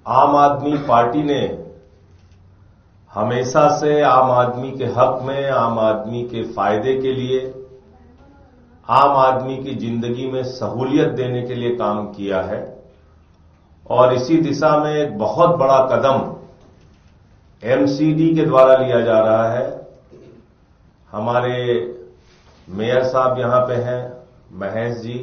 आम आदमी पार्टी ने हमेशा से आम आदमी के हक में, आम आदमी के फायदे के लिए, आम आदमी की जिंदगी में सहूलियत देने के लिए काम किया है और इसी दिशा में एक बहुत बड़ा कदम एमसीडी के द्वारा लिया जा रहा है। हमारे मेयर साहब यहां पे हैं, महेश जी,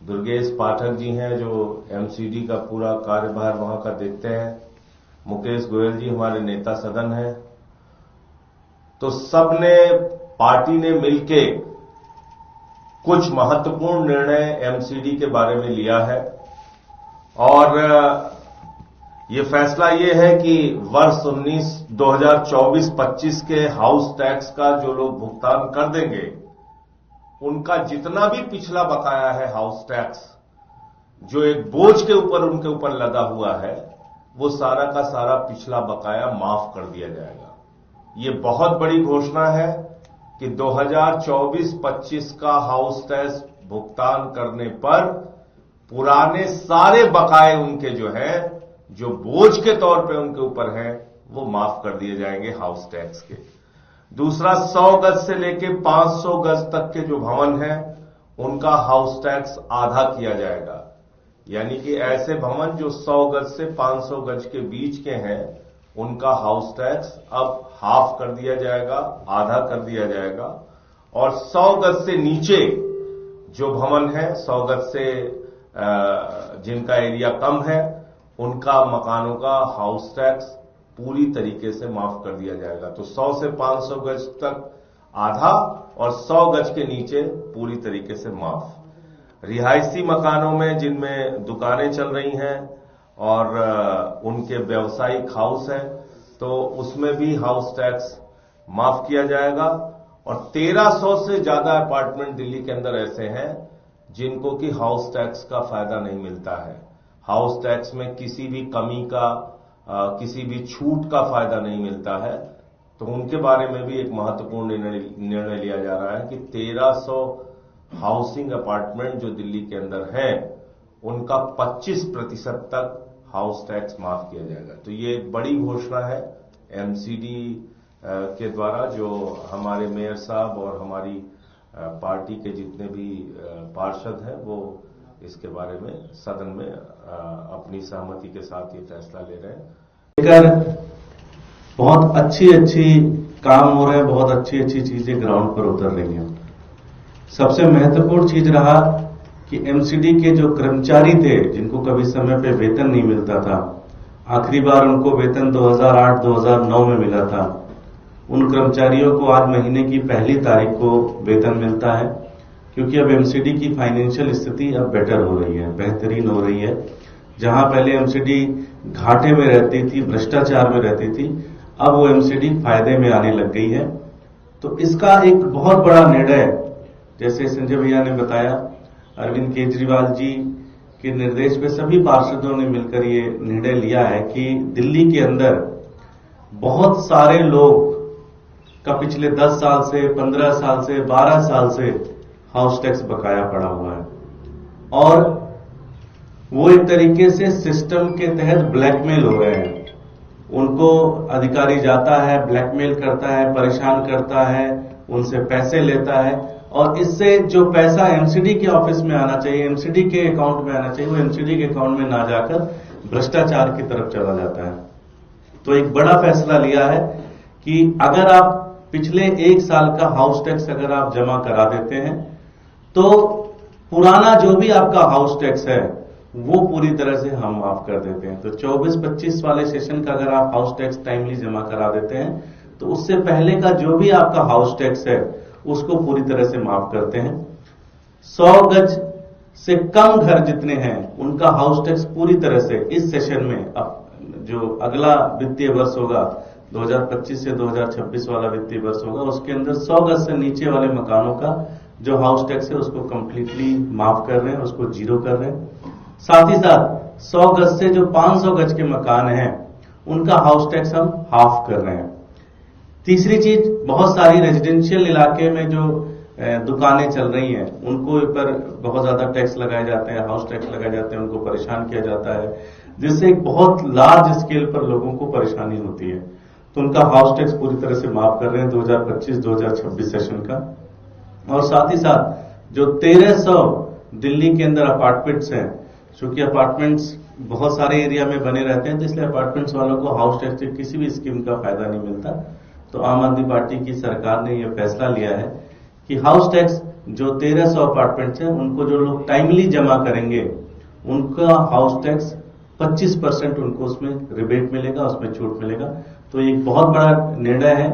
दुर्गेश पाठक जी हैं जो एमसीडी का पूरा कार्यभार वहां का देखते हैं, मुकेश गोयल जी हमारे नेता सदन हैं। तो सबने, पार्टी ने मिलके कुछ महत्वपूर्ण निर्णय एमसीडी के बारे में लिया है और ये फैसला ये है कि वर्ष 2024-25 के हाउस टैक्स का जो लोग भुगतान कर देंगे, उनका जितना भी पिछला बकाया है हाउस टैक्स, जो एक बोझ के ऊपर उनके ऊपर लगा हुआ है, वो सारा का सारा पिछला बकाया माफ कर दिया जाएगा। ये बहुत बड़ी घोषणा है कि 2024-25 का हाउस टैक्स भुगतान करने पर पुराने सारे बकाये उनके जो है, जो बोझ के तौर पे उनके ऊपर है, वो माफ कर दिए जाएंगे हाउस टैक्स के। दूसरा, 100 गज से लेके 500 गज तक के जो भवन हैं, उनका हाउस टैक्स आधा किया जाएगा। यानी कि ऐसे भवन जो 100 गज से 500 गज के बीच के हैं, उनका हाउस टैक्स अब हाफ कर दिया जाएगा, आधा कर दिया जाएगा। और 100 गज से नीचे जो भवन है, 100 गज से जिनका एरिया कम है, उनका मकानों का हाउस टैक्स पूरी तरीके से माफ कर दिया जाएगा। तो 100 से 500 गज तक आधा और 100 गज के नीचे पूरी तरीके से माफ। रिहायशी मकानों में जिनमें दुकानें चल रही हैं और उनके व्यावसायिक हाउस हैं, तो उसमें भी हाउस टैक्स माफ किया जाएगा। और 1300 से ज्यादा अपार्टमेंट दिल्ली के अंदर ऐसे हैं जिनको कि हाउस टैक्स का फायदा नहीं मिलता है। हाउस टैक्स में किसी भी कमी का, किसी भी छूट का फायदा नहीं मिलता है। तो उनके बारे में भी एक महत्वपूर्ण निर्णय लिया जा रहा है कि 1300 हाउसिंग अपार्टमेंट जो दिल्ली के अंदर हैं, उनका 25% तक हाउस टैक्स माफ किया जाएगा। तो ये एक बड़ी घोषणा है एमसीडी के द्वारा, जो हमारे मेयर साहब और हमारी पार्टी के जितने भी पार्षद हैं, वो इसके बारे में सदन में अपनी सहमति के साथ ये फैसला ले रहे हैं। बहुत अच्छी काम हो रहे हैं, बहुत अच्छी चीजें ग्राउंड पर उतर रही हैं। सबसे महत्वपूर्ण चीज रहा कि एमसीडी के जो कर्मचारी थे, जिनको कभी समय पे वेतन नहीं मिलता था, आखिरी बार उनको वेतन 2008-2009 में मिला था। उन कर्मचारियों को आज महीने की पहली तारीख को वेतन मिलता है, क्योंकि अब एमसीडी की फाइनेंशियल स्थिति अब बेटर हो रही है, बेहतरीन हो रही है। जहां पहले एमसीडी घाटे में रहती थी, भ्रष्टाचार में रहती थी, अब वो एमसीडी फायदे में आने लग गई है। तो इसका एक बहुत बड़ा निर्णय, जैसे संजय भैया ने बताया, अरविंद केजरीवाल जी के निर्देश पे सभी पार्षदों ने मिलकर ये निर्णय लिया है कि दिल्ली के अंदर बहुत सारे लोग का पिछले 10 साल से, 15 साल से, 12 साल से हाउस टैक्स बकाया पड़ा हुआ है और वो एक तरीके से सिस्टम के तहत ब्लैकमेल हो रहे हैं। उनको अधिकारी जाता है, ब्लैकमेल करता है, परेशान करता है, उनसे पैसे लेता है और इससे जो पैसा एमसीडी के ऑफिस में आना चाहिए, एमसीडी के अकाउंट में आना चाहिए, वो एमसीडी के अकाउंट में ना जाकर भ्रष्टाचार की तरफ चला जाता है। तो एक बड़ा फैसला लिया है कि अगर आप पिछले 1 साल का हाउस टैक्स अगर आप जमा करा देते हैं, तो पुराना जो भी आपका हाउस टैक्स है वो पूरी तरह से हम माफ कर देते हैं। तो 24-25 वाले सेशन का अगर आप हाउस टैक्स टाइमली जमा करा देते हैं, तो उससे पहले का जो भी आपका हाउस टैक्स है उसको पूरी तरह से माफ करते हैं। 100 गज से कम घर जितने हैं, उनका हाउस टैक्स पूरी तरह से इस सेशन में, अब जो अगला वित्तीय वर्ष होगा 2025 से 2026 वाला वित्तीय वर्ष होगा, उसके अंदर 100 गज से नीचे वाले मकानों का जो हाउस टैक्स है उसको कंप्लीटली माफ कर रहे हैं, उसको जीरो कर रहे हैं। साथ ही साथ 100 गज से जो 500 गज के मकान हैं, उनका हाउस टैक्स हम हाफ कर रहे हैं। तीसरी चीज, बहुत सारी रेजिडेंशियल इलाके में जो दुकानें चल रही हैं, उनको ऊपर बहुत ज्यादा टैक्स लगाए जाते हैं, हाउस टैक्स लगाए जाते हैं, उनको परेशान किया जाता है। जिससे एक बहुत लार्ज स्केल पर लोगों को परेशानी होती है। तो उनका हाउस टैक्स पूरी तरह से माफ कर रहे हैं 2025-2026 सेशन का। और साथ ही साथ जो 1300 दिल्ली के अंदर अपार्टमेंट्स हैं, चूंकि अपार्टमेंट्स बहुत सारे एरिया में बने रहते हैं, तो इसलिए अपार्टमेंट्स वालों को हाउस टैक्स की किसी भी स्कीम का फायदा नहीं मिलता। तो आम आदमी पार्टी की सरकार ने यह फैसला लिया है कि हाउस टैक्स जो 1300 अपार्टमेंट्स हैं, उनको जो लोग टाइमली जमा करेंगे उनका हाउस टैक्स 25% उनको उसमें रिबेट मिलेगा, उसमें छूट मिलेगा। तो एक बहुत बड़ा निर्णय है।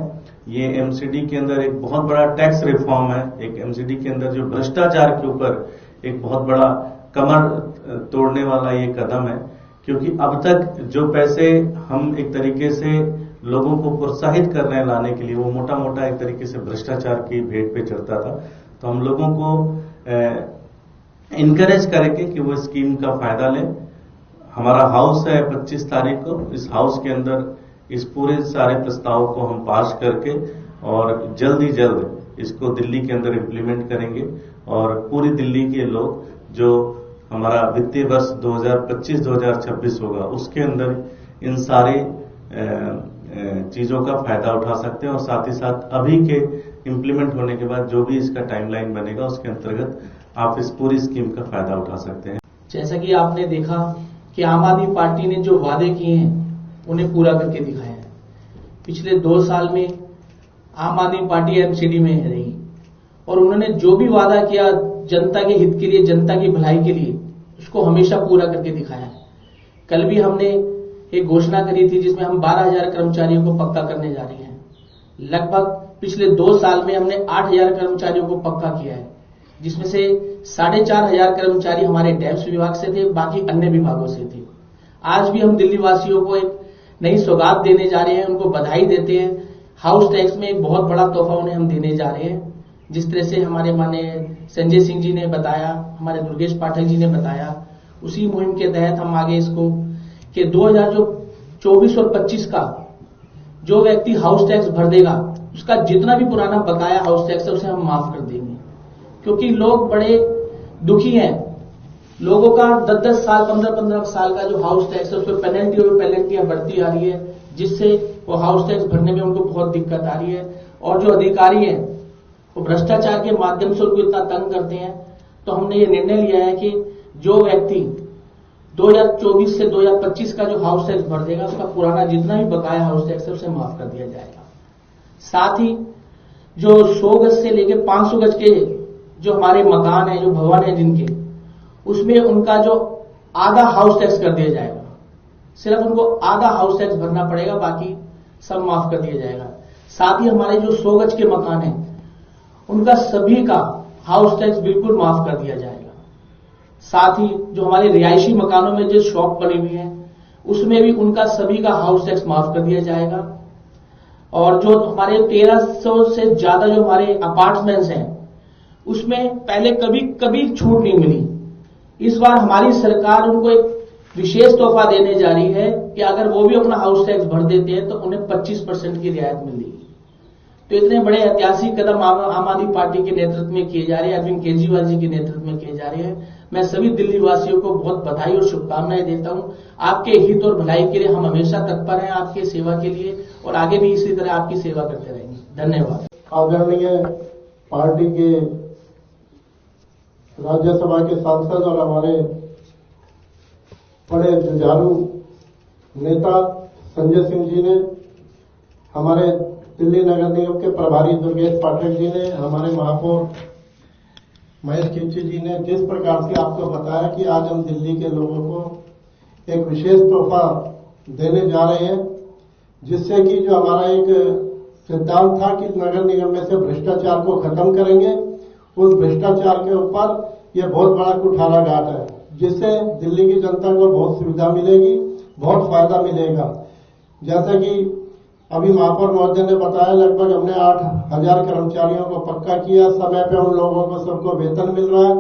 ये एमसीडी के अंदर एक बहुत बड़ा टैक्स रिफॉर्म है। एक एमसीडी के अंदर जो भ्रष्टाचार के ऊपर एक बहुत बड़ा कमर तोड़ने वाला ये कदम है, क्योंकि अब तक जो पैसे हम एक तरीके से लोगों को प्रोत्साहित कर रहे हैं लाने के लिए, वो मोटा मोटा एक तरीके से भ्रष्टाचार की भेंट पे चढ़ता था। तो हम लोगों को इनकरेज करेंगे कि वो स्कीम का फायदा लें। हमारा हाउस है 25 तारीख को, इस हाउस के अंदर इस पूरे सारे प्रस्ताव को हम पास करके और जल्द ही जल्द इसको दिल्ली के अंदर इम्प्लीमेंट करेंगे। और पूरी दिल्ली के लोग जो हमारा वित्तीय वर्ष 2025-2026 होगा, उसके अंदर इन सारे चीजों का फायदा उठा सकते हैं। और साथ ही साथ अभी के इम्प्लीमेंट होने के बाद जो भी इसका टाइमलाइन बनेगा, उसके अंतर्गत आप इस पूरी स्कीम का फायदा उठा सकते हैं। जैसा कि आपने देखा कि आम आदमी पार्टी ने जो वादे किए हैं उन्हें पूरा करके दिखाया है। पिछले 2 साल में आम आदमी पार्टी एमसीडी में रही और उन्होंने जो भी वादा किया जनता के हित के लिए, जनता की भलाई के लिए, उसको हमेशा पूरा करके दिखाया है। कल भी हमने एक घोषणा करी थी जिसमें हम 12,000 कर्मचारियों को पक्का करने जा रहे हैं। लगभग पिछले 2 साल में हमने 8,000 कर्मचारियों को पक्का किया है, जिसमें से 4,500 कर्मचारी हमारे डैम्स विभाग से थे, बाकी अन्य विभागों से थे। आज भी हम दिल्ली वासियों को एक नई सौगात देने जा रहे हैं, उनको बधाई देते हैं। हाउस टैक्स में एक बहुत बड़ा तोहफा उन्हें हम देने जा रहे हैं। जिस तरह से हमारे माननीय संजय सिंह जी ने बताया, हमारे दुर्गेश पाठक जी ने बताया, उसी मुहिम के तहत हम आगे इसको कि 2024 और 25 का जो व्यक्ति हाउस टैक्स भर देगा, उसका जितना भी पुराना बकाया हाउस टैक्स है उसे हम माफ कर देंगे। क्योंकि लोग बड़े दुखी हैं, लोगों का 10-10 साल 15-15 साल का जो हाउस टैक्स है उस पर पेनल्टी और पेनल्टियां बढ़ती आ रही है, जिससे वो हाउस टैक्स भरने में उनको बहुत दिक्कत आ रही है। और जो अधिकारी हैं वो भ्रष्टाचार के माध्यम से उनको इतना तंग करते हैं। तो हमने ये निर्णय लिया है कि जो व्यक्ति 2024 से 2025 का जो हाउस टैक्स भर देगा, उसका पुराना जितना भी बकाया हाउस टैक्स है उसे माफ कर दिया जाएगा। साथ ही जो 100 गज से लेकर 500 गज के जो हमारे मकान है, जो भवन है जिनके, उसमें उनका जो आधा हाउस टैक्स कर दिया जाएगा। सिर्फ उनको आधा हाउस टैक्स भरना पड़ेगा, बाकी सब माफ कर दिया जाएगा। साथ ही हमारे जो 100 गज के मकान है उनका सभी का हाउस टैक्स बिल्कुल माफ कर दिया जाएगा। साथ ही जो हमारे रिहायशी मकानों में जो शॉप बनी हुई है उसमें भी उनका सभी का हाउस टैक्स माफ कर दिया जाएगा। और जो हमारे 1300 से ज्यादा जो हमारे अपार्टमेंट्स हैं उसमें पहले कभी छूट नहीं मिली। इस बार हमारी सरकार उनको एक विशेष तोहफा देने जा रही है कि अगर वो भी अपना हाउस टैक्स भर देते हैं तो उन्हें 25% की रियायत मिलेगी। तो इतने बड़े ऐतिहासिक कदम आम आदमी पार्टी के नेतृत्व में किए जा रहे हैं, अरविंद केजरीवाल जी के नेतृत्व में किए जा रहे हैं। मैं सभी दिल्ली वासियों को बहुत बधाई और शुभकामनाएं देता हूं। आपके हित और भलाई के लिए हम हमेशा तत्पर हैं, आपके सेवा के लिए, और आगे भी इसी तरह आपकी सेवा करते रहेंगे। धन्यवाद। आदरणीय पार्टी के राज्यसभा के सांसद और हमारे बड़े जुझारू नेता संजय सिंह जी ने, हमारे दिल्ली नगर निगम के प्रभारी दुर्गेश पाठक जी ने, हमारे महापौर महेश खिमची जी ने जिस प्रकार से आपको बताया कि आज हम दिल्ली के लोगों को एक विशेष तोहफा देने जा रहे हैं, जिससे कि जो हमारा एक सिद्धांत था कि नगर निगम में से भ्रष्टाचार को खत्म करेंगे, उस भ्रष्टाचार के ऊपर यह बहुत बड़ा कुठारा घाट है, जिससे दिल्ली की जनता को बहुत सुविधा मिलेगी, बहुत फायदा मिलेगा। जैसा कि अभी महापौर महोदय ने बताया, लगभग हमने 8,000 कर्मचारियों को पक्का किया, समय पे उन लोगों को सबको वेतन मिल रहा है।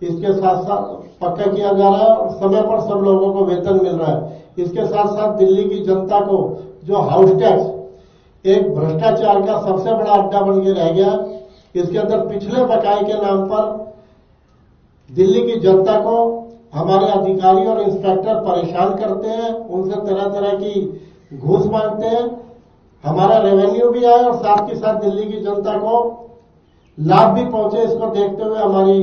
इसके साथ साथ पक्का किया जा रहा है और समय पर सब लोगों को वेतन मिल रहा है। इसके साथ साथ दिल्ली की जनता को जो हाउस टैक्स एक भ्रष्टाचार का सबसे बड़ा अड्डा बन के रह गया, इसके अंदर पिछले बकाये के नाम पर दिल्ली की जनता को हमारे अधिकारी और इंस्पेक्टर परेशान करते हैं, उनसे तरह तरह की घूस मांगते हैं। हमारा रेवेन्यू भी आए और साथ के साथ दिल्ली की जनता को लाभ भी पहुंचे, इसको देखते हुए हमारी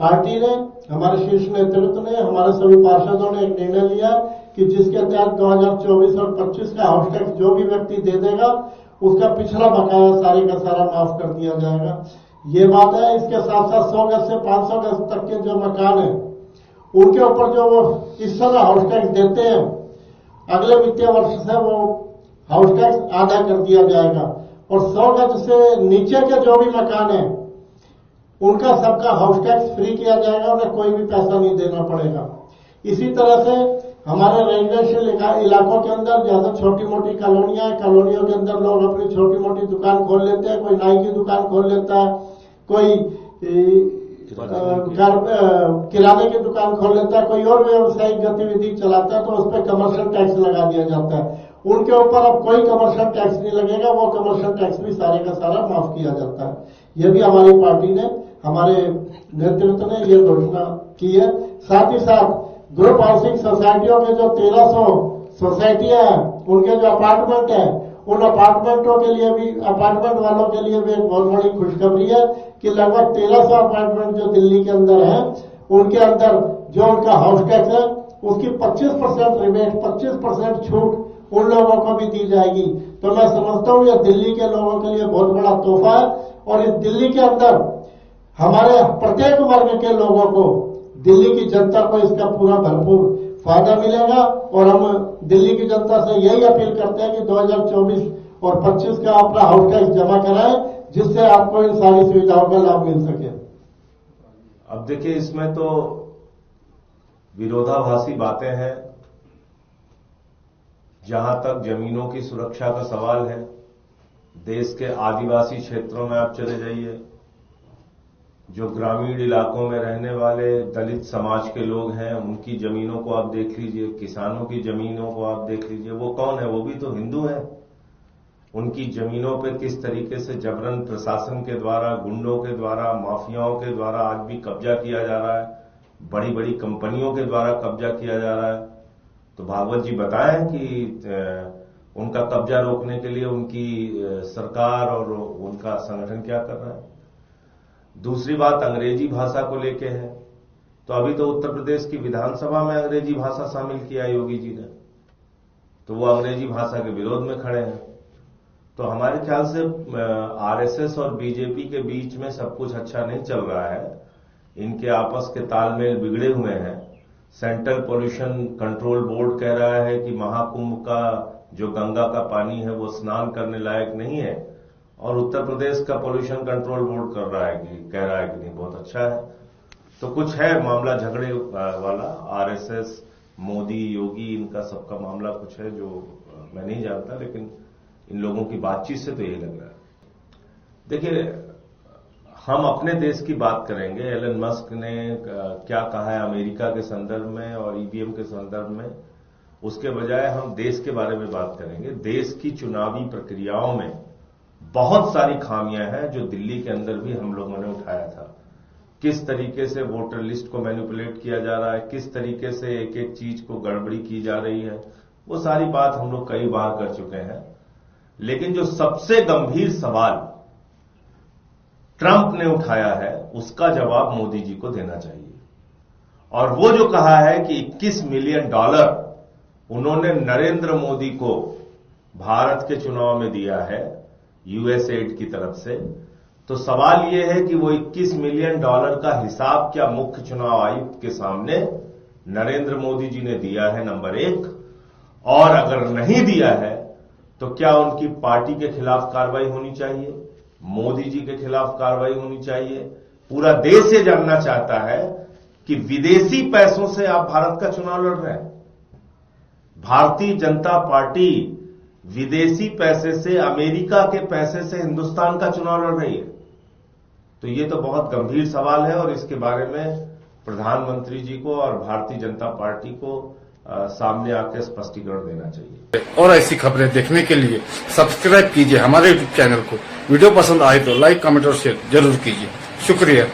पार्टी ने, हमारे शीर्ष नेतृत्व ने, हमारे सभी पार्षदों ने एक निर्णय लिया कि जिसके तहत 2024 और 25 का हाउस टैक्स जो भी व्यक्ति दे देगा उसका पिछला बकाया सारे का सारा माफ कर दिया जाएगा। ये बात है। इसके साथ साथ 100 गज से 500 गज तक के जो मकान है उनके ऊपर जो वो इस समय हाउस टैक्स देते हैं, अगले वित्तीय वर्ष से वो हाउस टैक्स आधा कर दिया जाएगा और 100 गज से नीचे के जो भी मकान है उनका सबका हाउस टैक्स फ्री किया जाएगा, उन्हें कोई भी पैसा नहीं देना पड़ेगा। इसी तरह से हमारे रेजिडेंशियल इलाकों के अंदर जैसे छोटी मोटी कॉलोनियां, कॉलोनियों के अंदर लोग अपनी छोटी मोटी दुकान खोल लेते हैं, कोई नाई की दुकान खोल लेता है, कोई किराने की दुकान खोल लेता है, कोई और व्यावसायिक गतिविधि चलाता है, तो उस पर कमर्शियल टैक्स लगा दिया जाता है। उनके ऊपर अब कोई कमर्शियल टैक्स नहीं लगेगा, वो कमर्शियल टैक्स भी सारे का सारा माफ किया जाता है। ये भी हमारी पार्टी ने, हमारे नेतृत्व ने ये घोषणा की है। साथ ही साथ ग्रुप हाउसिंग सोसाइटियों के जो 1300 सोसाइटियां हैं, उनके जो अपार्टमेंट है, उन अपार्टमेंटों के लिए भी, अपार्टमेंट वालों के लिए भी एक बहुत बड़ी खुशखबरी है कि लगभग 1300 अपार्टमेंट जो दिल्ली के अंदर हैं, उनके अंदर जो उनका हाउस टैक्स है उसकी 25% रिबेट, 25% छूट उन लोगों को भी दी जाएगी। तो मैं समझता हूं यह दिल्ली के लोगों के लिए बहुत बड़ा तोहफा है और इस दिल्ली के अंदर हमारे प्रत्येक वर्ग के लोगों को, दिल्ली की जनता को इसका पूरा भरपूर फायदा मिलेगा। और हम दिल्ली की जनता से यही अपील करते हैं कि 2024 और 25 का अपना हाउस टैक्स जमा कराएं, जिससे आपको इन सारी सुविधाओं का लाभ मिल सके। अब देखिए, इसमें तो विरोधाभासी बातें हैं। जहां तक जमीनों की सुरक्षा का सवाल है, देश के आदिवासी क्षेत्रों में आप चले जाइए, जो ग्रामीण इलाकों में रहने वाले दलित समाज के लोग हैं, उनकी जमीनों को आप देख लीजिए, किसानों की जमीनों को आप देख लीजिए। वो कौन है? वो भी तो हिंदू हैं। उनकी जमीनों पे किस तरीके से जबरन प्रशासन के द्वारा, गुंडों के द्वारा, माफियाओं के द्वारा आज भी कब्जा किया जा रहा है, बड़ी बड़ी कंपनियों के द्वारा कब्जा किया जा रहा है। तो भागवत जी बताएं कि उनका कब्जा रोकने के लिए उनकी सरकार और उनका संगठन क्या कर रहा है। दूसरी बात अंग्रेजी भाषा को लेके है, तो अभी तो उत्तर प्रदेश की विधानसभा में अंग्रेजी भाषा शामिल किया योगी जी ने, तो वो अंग्रेजी भाषा के विरोध में खड़े हैं। तो हमारे ख्याल से आरएसएस और बीजेपी के बीच में सब कुछ अच्छा नहीं चल रहा है। इनके आपस के तालमेल बिगड़े हुए हैं। सेंट्रल पोल्यूशन कंट्रोल बोर्ड कह रहा है कि महाकुंभ का जो गंगा का पानी है वो स्नान करने लायक नहीं है, और उत्तर प्रदेश का पोल्यूशन कंट्रोल बोर्ड कह रहा है कि नहीं, बहुत अच्छा है। तो कुछ है मामला झगड़े वाला, आरएसएस, मोदी, योगी, इनका सबका मामला कुछ है जो मैं नहीं जानता, लेकिन इन लोगों की बातचीत से तो यही लग रहा है। देखिए, हम अपने देश की बात करेंगे। एलन मस्क ने क्या कहा है अमेरिका के संदर्भ में और ईवीएम के संदर्भ में, उसके बजाय हम देश के बारे में बात करेंगे। देश की चुनावी प्रक्रियाओं में बहुत सारी खामियां हैं जो दिल्ली के अंदर भी हम लोगों ने उठाया था। किस तरीके से वोटर लिस्ट को मैनिपुलेट किया जा रहा है, किस तरीके से एक एक चीज को गड़बड़ी की जा रही है, वो सारी बात हम लोग कई बार कर चुके हैं। लेकिन जो सबसे गंभीर सवाल ट्रंप ने उठाया है, उसका जवाब मोदी जी को देना चाहिए। और वो जो कहा है कि $21 मिलियन उन्होंने नरेंद्र मोदी को भारत के चुनाव में दिया है यूएसएड की तरफ से, तो सवाल यह है कि वो $21 मिलियन का हिसाब क्या मुख्य चुनाव आयुक्त के सामने नरेंद्र मोदी जी ने दिया है, नंबर 1, और अगर नहीं दिया है तो क्या उनकी पार्टी के खिलाफ कार्रवाई होनी चाहिए, मोदी जी के खिलाफ कार्रवाई होनी चाहिए। पूरा देश ये जानना चाहता है कि विदेशी पैसों से आप भारत का चुनाव लड़ रहे हैं। भारतीय जनता पार्टी विदेशी पैसे से, अमेरिका के पैसे से हिंदुस्तान का चुनाव लड़ रही है। तो ये तो बहुत गंभीर सवाल है और इसके बारे में प्रधानमंत्री जी को और भारतीय जनता पार्टी को सामने आकर स्पष्टीकरण देना चाहिए। और ऐसी खबरें देखने के लिए सब्सक्राइब कीजिए हमारे यूट्यूब चैनल को। वीडियो पसंद आए तो लाइक, कमेंट और शेयर जरूर कीजिए। शुक्रिया।